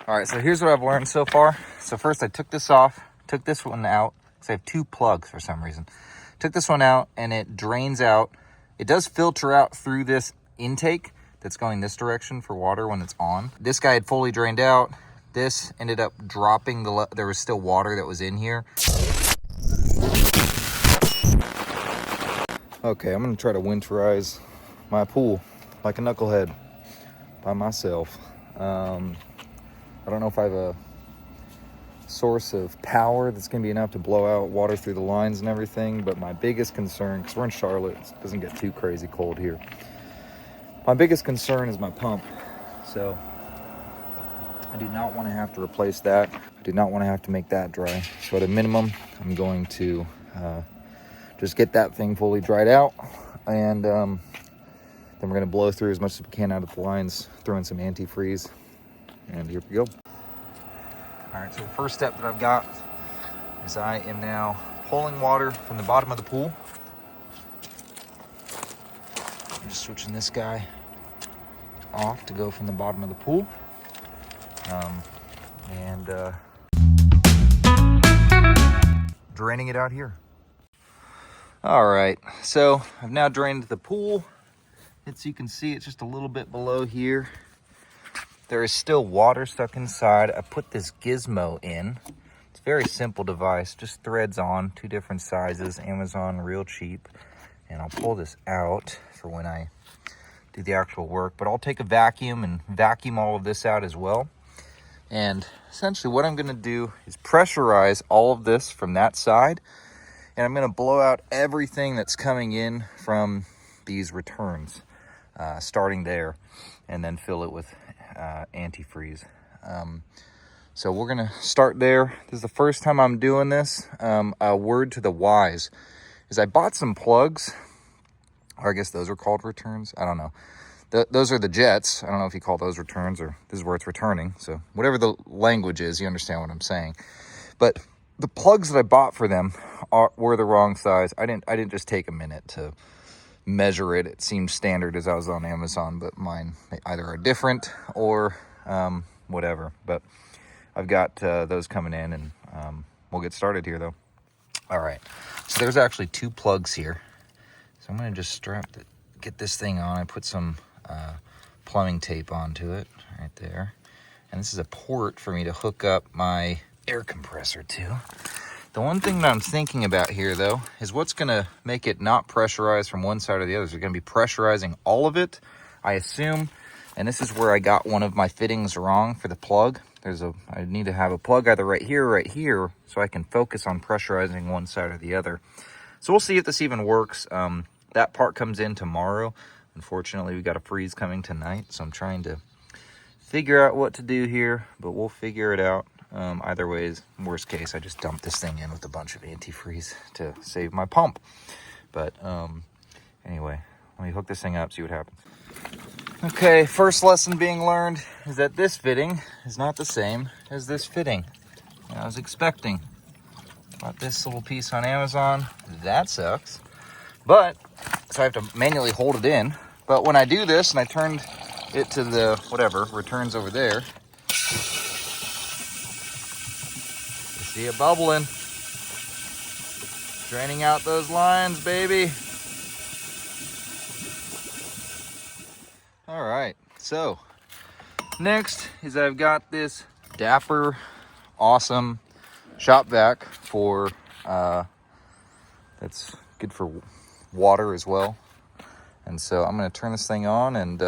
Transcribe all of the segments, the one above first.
All right, so here's what I've learned so far. So first I took this off, took this one out, because I have 2 plugs for some reason. Took this one out and it drains out. It does filter out through this intake that's going this direction for water when it's on. This guy had fully drained out. This ended up dropping there was still water that was in here. Okay, I'm gonna try to winterize my pool like a knucklehead by myself. I don't know if I have a source of power that's gonna be enough to blow out water through the lines and everything, but my biggest concern, because we're in Charlotte, it doesn't get too crazy cold here. My biggest concern is my pump. So I do not want to have to replace that. I do not want to have to make that dry. So at a minimum, I'm going to just get that thing fully dried out, and then we're gonna blow through as much as we can out of the lines, throw in some antifreeze, and here we go. All right, so the first step that I've got is I am now pulling water from the bottom of the pool. I'm just switching this guy off to go from the bottom of the pool. And draining it out here. All right, so I've now drained the pool. As you can see, it's just a little bit below here. There is still water stuck inside. I put this gizmo in. It's a very simple device, just threads on, 2 different sizes, Amazon, real cheap. And I'll pull this out for when I do the actual work, but I'll take a vacuum and vacuum all of this out as well. And essentially what I'm gonna do is pressurize all of this from that side, and I'm gonna blow out everything that's coming in from these returns, starting there, and then fill it with antifreeze. So we're gonna start there. This is the first time I'm doing this. A word to the wise is I bought some plugs, or I guess those are called returns. I don't know. Those are the jets. I don't know if you call those returns, or this is where it's returning. So whatever the language is, you understand what I'm saying. But the plugs that I bought for them were the wrong size. I didn't just take a minute to measure it. It seemed standard as I was on Amazon, but mine either are different or whatever. But I've got those coming in, and we'll get started here though. All right, so there's actually 2 plugs here. So I'm gonna just get this thing on. I put some plumbing tape onto it right there. And this is a port for me to hook up my air compressor to. The one thing that I'm thinking about here though is what's gonna make it not pressurized from one side or the other. Is it gonna be pressurizing all of it, I assume? And this is where I got one of my fittings wrong for the plug. I need to have a plug either right here, so I can focus on pressurizing one side or the other. So we'll see if this even works. That part comes in tomorrow. Unfortunately, we got a freeze coming tonight, so I'm trying to figure out what to do here, but we'll figure it out. Either ways, worst case, I just dump this thing in with a bunch of antifreeze to save my pump. But anyway, let me hook this thing up, see what happens. Okay, first lesson being learned is that this fitting is not the same as this fitting I was expecting. Bought this little piece on Amazon. That sucks. But, so I have to manually hold it in. But when I do this and I turned it to the, whatever, returns over there, you see it bubbling. Draining out those lines, baby. All right, so next is I've got this dapper, awesome shop vac for, that's good for water as well. And so I'm gonna turn this thing on and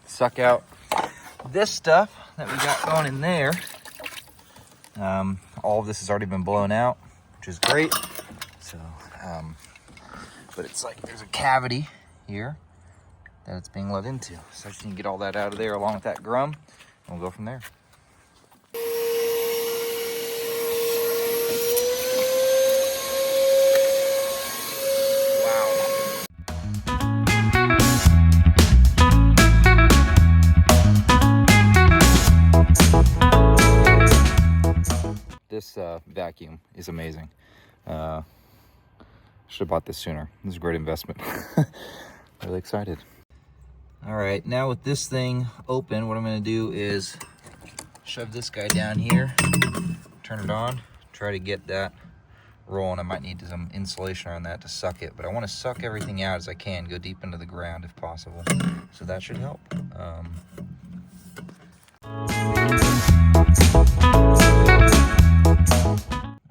suck out this stuff that we got going in there. All of this has already been blown out, which is great. So, but it's like there's a cavity here that it's being let into. So I just need to get all that out of there along with that grum, and we'll go from there. This vacuum is amazing. Should have bought this sooner. This is a great investment. Really excited. All right, now with this thing open, what I'm gonna do is shove this guy down here, turn it on, try to get that rolling. I might need some insulation on that to suck it, but I want to suck everything out as I can, go deep into the ground if possible. So that should help.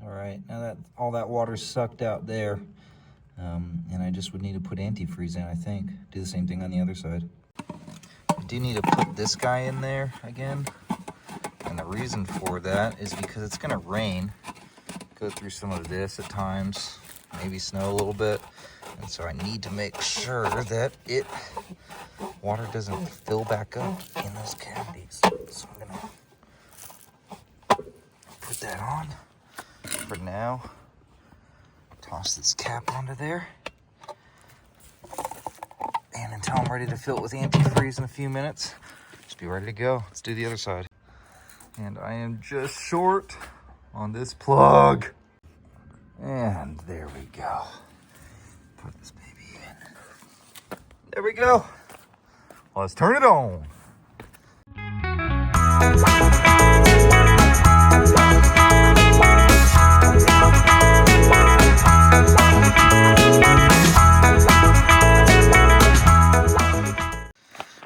All right, now that all that water's sucked out there, and I just would need to put antifreeze in, I think. Do the same thing on the other side. I do need to put this guy in there again. And the reason for that is because it's gonna rain, go through some of this at times, maybe snow a little bit. And so I need to make sure that water doesn't fill back up in those cavities. So I'm gonna put that on for now. Toss this cap onto there. And until I'm ready to fill it with antifreeze in a few minutes, just be ready to go. Let's do the other side. And I am just short on this plug. And there we go. Put this baby in. There we go. Let's turn it on.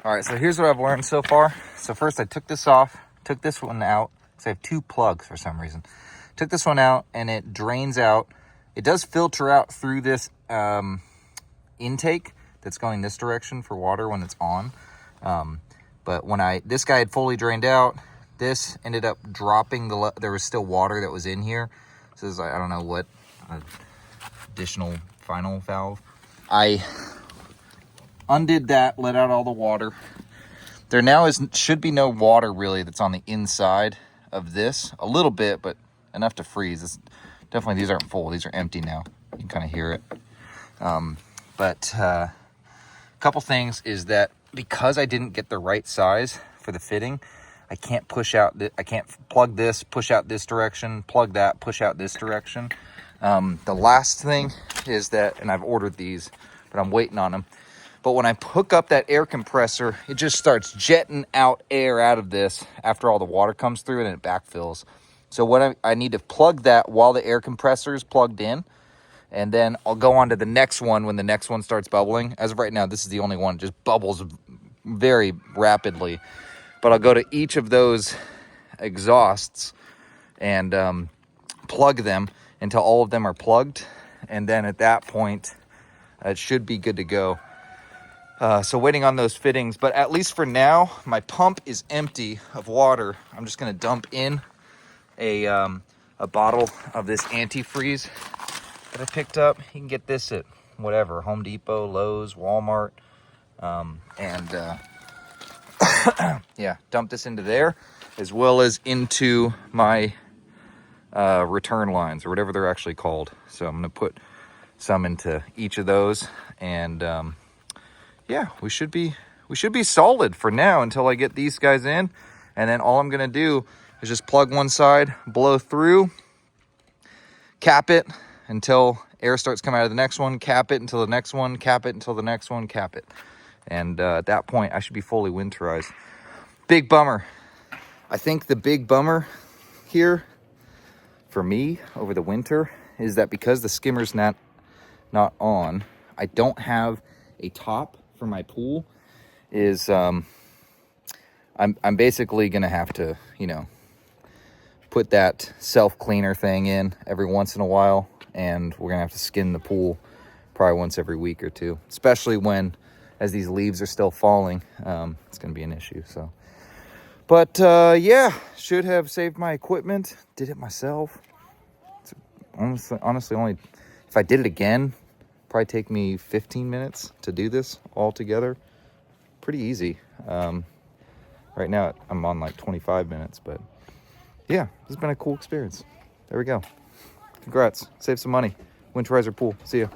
All right, so here's what I've learned so far. So first I took this off, took this one out, because I have two plugs for some reason. Took this one out and it drains out. It does filter out through this intake that's going this direction for water when it's on. But when this guy had fully drained out, this ended up dropping there was still water that was in here. So this is, I don't know what, additional final valve. I undid that, let out all the water. There now should be no water really that's on the inside of this. A little bit, but enough to freeze. Definitely these aren't full. These are empty now. You can kind of hear it. But a couple things is that because I didn't get the right size for the fitting, I can't I can't plug this, push out this direction, plug that, push out this direction. The last thing is that, and I've ordered these, but I'm waiting on them. But when I hook up that air compressor, it just starts jetting out air out of this after all the water comes through and it backfills. So what I need to plug that while the air compressor is plugged in, and then I'll go on to the next one when the next one starts bubbling. As of right now, this is the only one, it just bubbles very rapidly. But I'll go to each of those exhausts and plug them until all of them are plugged. And then at that point, it should be good to go. So waiting on those fittings, but at least for now, my pump is empty of water. I'm just gonna dump in a bottle of this antifreeze that I picked up. You can get this at whatever, Home Depot, Lowe's, Walmart, yeah, dump this into there, as well as into my return lines, or whatever they're actually called. So I'm gonna put some into each of those, and yeah, we should be solid for now until I get these guys in. And then all I'm gonna do is just plug one side, blow through, cap it until air starts coming out of the next one, cap it until the next one, cap it until the next one, cap it. And at that point, I should be fully winterized. Big bummer. I think the big bummer here for me over the winter is that because the skimmer's not on, I don't have a top for my pool. I'm basically gonna have to, put that self-cleaner thing in every once in a while, and we're gonna have to skin the pool probably once every week or two, especially as these leaves are still falling. It's gonna be an issue. So, but yeah, should have saved my equipment. Did it myself. It's honestly only, if I did it again, probably take me 15 minutes to do this all together. Pretty easy. Right now I'm on like 25 minutes, but yeah, this has been a cool experience. There we go. Congrats. Save some money. Winterize pool. See ya.